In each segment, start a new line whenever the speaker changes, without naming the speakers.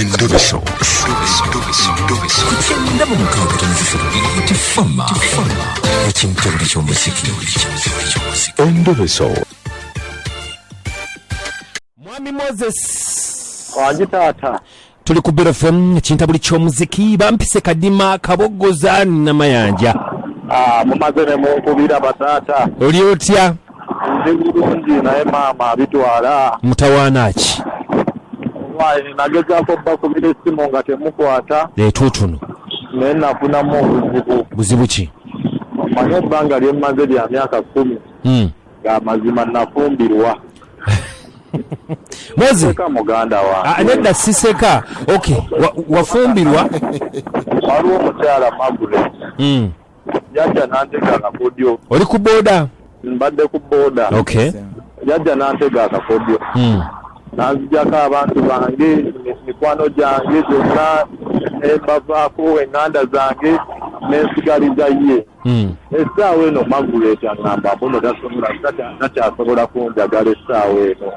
Endobeso. Kugenda mu mukaaga tifama ekintu buli ky'omuziki. Endobeso.
Mwami Moses
Wajitata
tuli ku Bero FM ekintu buli ky'omuziki bampise kadima kabogoza namayanja.
Mumazene munkubira batata.
Oli otya?
Ndi bulungi naye maama bitwala.
Mutawaana ki?
Wayi nagezaako bakubira essimu nga temukwata.
Tutuno.
Naye nafunamu obuzibu.
Buzibu ki?
Manye ebbanga lyemmaze lya myaka 10. Nga mazima nafumbirwa.
Mozi
Seka muganda wa.
Nedda siseka. Okay. Wafumbirwa.
Waliwo omukyala Magule. Yajja n'antega akakodyo.
Oli ku boda?
Mbadde ku boda.
Okay.
Yajja n'antega akakodyo. Nanzijako abantu bange, mikwano gyange gyonna, bavaako enganda zange n'ensigaliza ye. Essaawa eno Magule ekyaŋŋamba mbuno takyasobola kunjagala essaawa eno.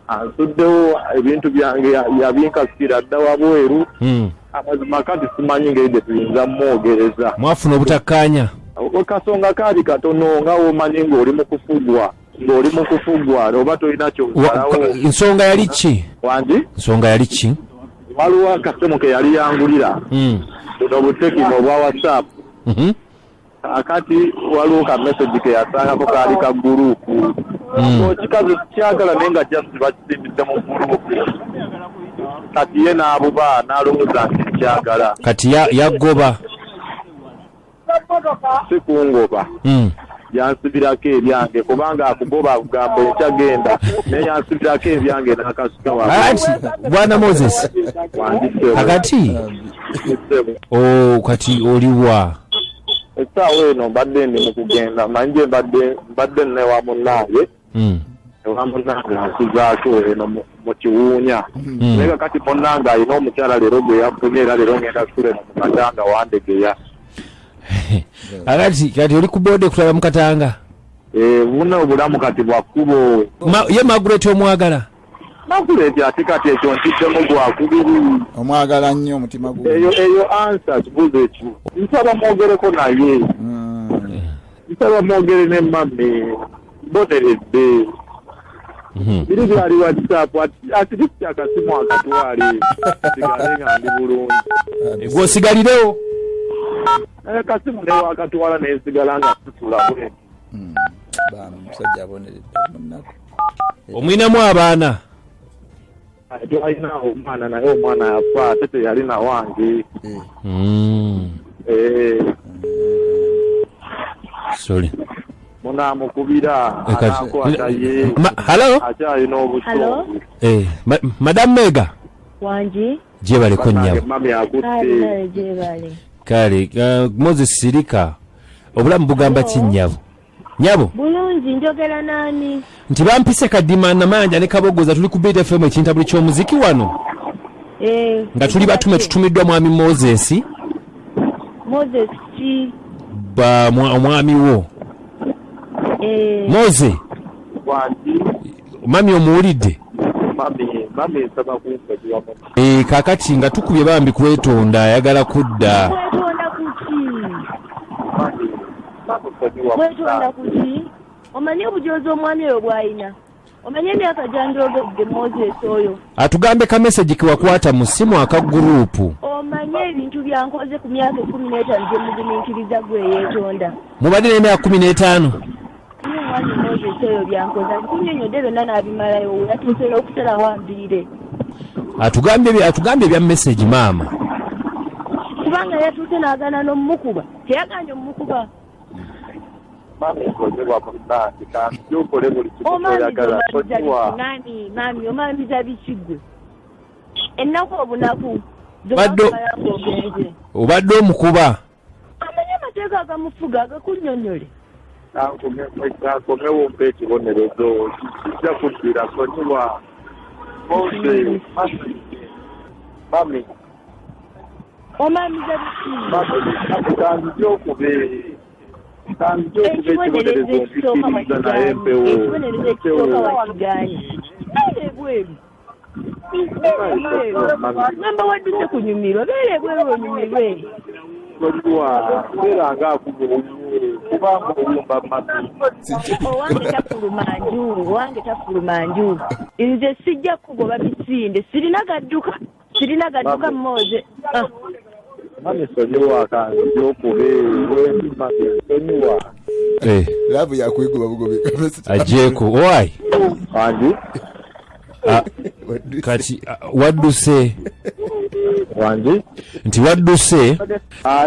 Ansuddewo ebintu byange yabinkasira dda wabweru. Amazima kati simanyi ngeri tuyinza mwogereza.
Mwafuna obutakkaanya?
Kasonga kaali katono nga womanyi ng'oli mu kufugwa oba tolina kyosalawo.
Ensonga yali ki?
Wangi?
Ensonga yali ki?
Waliwo akasimu ke yali yangulira. Buno obutekino obwa WhatsApp. Akati waliwo ka message ke yasangako kaali ka gurupu. Kikazi kyagala naye nga kyasiba kisimbise mu gurupu. Kati ye n'abuba n'alowooza nti kyagala.
Kati yagoba.
Si kungoba. Yansibirako ebyange kubanga akugoba akugamba ekyagenda naye yansibirako ebyange n'akasuka waabwe.
Ati Bwana Moses akati kati oliwa?
Essaawa eno mbadde ndi mu kugenda manje mbadde ne wa munnange ewa munnange ansuzaako eno mu kiwuunya naye kati munnange alina omukyala leero gwe yafunye era leero ngenda kusula eno mu Katanga wandegeya.
Kati oli ku boda kulaba mu Katanga?
Buna obulamu kati bwa kkubo.
Ye Maguleti omwagala?
Maguleti ate kati ekyo ntiddemu gwakubiri.
Omwagala nnyo omutima gwe.
Eyo ansa kibuuzo ekyo. Nsaba mwogereko naye. Nsaba mwogere ne mami. Mboneredde. Biri byali WhatsApp ati lisi akasimu akatwale. Sigale nga ndi bulungi.
Gw'osigalirewo?
Kasimu ne wakatwala n'ensigala nga tutula bwe.
Baana omusajja aboneredde munnako.
Omwinamu abaana?
Twalina omwana naye omwana yafa ate teyalina wange.
Sorry.
Munamukubira anakwata ye.
Hello?
Akyalina obusungu.
Madam Mega?
Wangi?
Gyebaleko nnyabo.
Mami akutte.
Gyebale.
Kale, Moses Sirika, obulamu bugamba ki nnyabo? Nnyabo?
Bulungi, njogera nani? Nti
bampise kadima namanja ne kabogoza tuli ku Bero FM ekintu buli ky'omuziki wano. Nga tuli batume tutumiddwa mwami Moses.
Moses ki?
Omwami wo. Moze.
Wangi.
Mami omuwulidde?
Mami nsaba kumpe
kakati nga tukubye bambi kwetonda ayagala kudda.
Kwetonda kuki? Omanyi obujozi omwami oyo bw'alina? Omanyi emyaka gy'anjogedde Moses oyo?
Atugambe ka message kewakwata mu ssimu aka gurupu.
Omanyi ebintu byankoze ku myaka 15 gye mugumikiriza gwe yeetonda.
Mubadde n'emyaka 15?
Omwami Moses oyo byankoza nkunyonyodde byonna n'abimalayo yatuusera okusala wambiire.
Atugambye ebya message maama.
Kubanga yatuuse n'agaana n'omumukuba. Teyaganye omumukuba.
Mami nkozebwa mu nnange kandi gyokole buli kimu kyoyagala.
Mami omambiza bikigwe. Ennaku obunaku.
Obadde omukuba?
Amanyi amateeka agamufuga agakunnyonnyole.
Nkomewo mpa ekibonerezo kijja kuddira sonyiwa. Mami.
Omambiza bikigwe.
Kandi gyokube.
Ekibonerezo ekisooka wakiganye. Ngamba wadduse kunyumirwa beere bwewe onyumirwe.
Golwa era nga kubanga oyumba mami.
Wange tafuluma nju. Nze sijja kugoba misinde. Sirina gadduka mmoze.
Mami sonyiwa kanzi okube wendi mami sonyiwa.
Labu ya kuiguba bugobe.
Ajeko why?
Anji.
Kati wadduse.
Wanji.
Nti wadduse.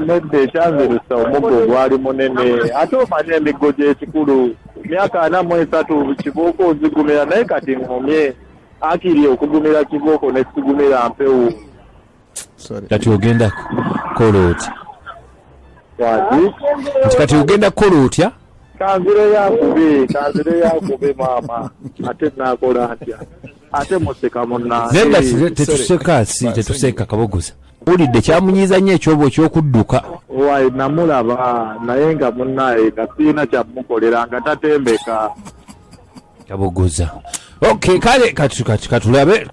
Nedde kyanzirusa omuggo gwali munene. Ate omanye emiggo gy'ekikulu. Myaka 4 kibooko ozigumira naye kati ngomye. Akiri okugumira kibooko ne sigumira mpewo.
Kati ogenda kola otya?
Wanji.
Nti kati ogenda kola otya?
Kanzire yakube mama. Ate nakola ntya. Ate museka munnange.
Nenda tetuseka kabogoza. Ulidde kyamunyiza nnyo ekyobo ky'okudduka.
Wai namulaba naye nga munnaye kasiina kyamukolera nga tatembeka.
Kabogoza. Okay, kale katulabe.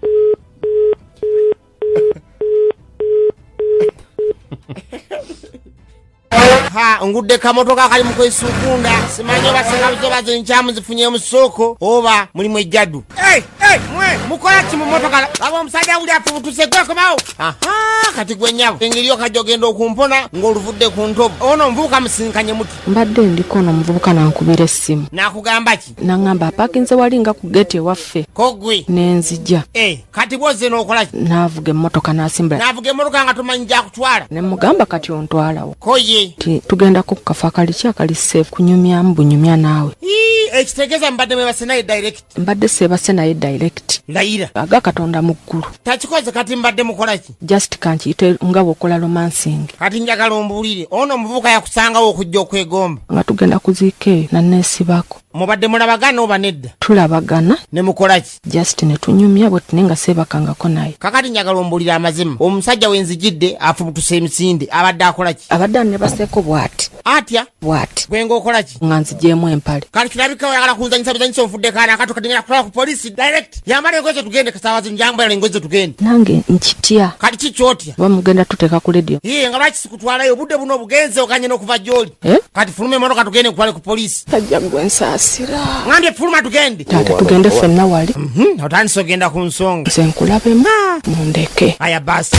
Ngudde kamotoka kali mu kwesukunda simanyi basanga bizobazo nkyamu zifunye mu soko oba mulimu ejjadu. Mukola ki mu motoka abo omusajja uli afubutuse gweko bawo. Kati gwenyabo engiriyo kajogenda okumpona ng'oluvudde ku ntobo ono mvubuka musinkanye muti.
Mbadde ndiko ono muvubuka nankubira essimu.
Nakugamba ki?
Nangamba apakinze wali nga ku gate ewaffe.
Kogwe
Nenzija.
Kati boze n'okola ki?
Naavuga emmotoka n'asimbula.
Naavuga emmotoka nga tomanyi gyakutwala.
Ne mugamba kati ontwalawo.
Koye.
Tugenda ku kafa akali safe kunyumyamu bunyumya naawe.
Ekitegeeza mbadde mwebase naye direct.
Mbadde seebase naye direct.
Layira.
Aga Katonda mu ggulu.
Takikoze kati mbadde mukola ki?
Just kankiyite nga bw'okola romancing.
Kati njagala ombuulire ono omuvubuka yakusangawo okujja okwegomba.
Nga tugenda kuziika eyo nanneesibako.
Mubadde mulabagana oba nedda?
Tulabagana.
Ne mukola ki?
Just ne tunyumya bwe tune nga seebakangako naye.
Kakati njagala ombuulire amazima. Omusajja wenzijidde afubutuse emisinde abadde akola ki?
Abadde annebaseeko bw'ati.
Atya?
Bw'ati.
Gwe ng'okola ki?
Nga nzigyemu empale.
Kati kirabika oyagala kuwuzanyisa buzanyisa onfudde kaana akato kadingera kutwala ku polisi direct. Yambala engoye ze tugende kasaawa zino njambala engoye ze tugende.
Nange nkitya.
Kati kikyotya?
Oba mugenda tuteeka ku radio.
Nga lwaki sikutwalayo obudde buno obugenze okanye n'okuva gy'oli. Kati fuluma emmotoka tugende kutwale ku polisi.
Tajja gwe nsaasira.
Ngambye fuluma tugende.
Taata tugende ffenna wali.
Otandise ogenda ku nsonga.
Nze nkulabemu. Mundeke.
Aya basi.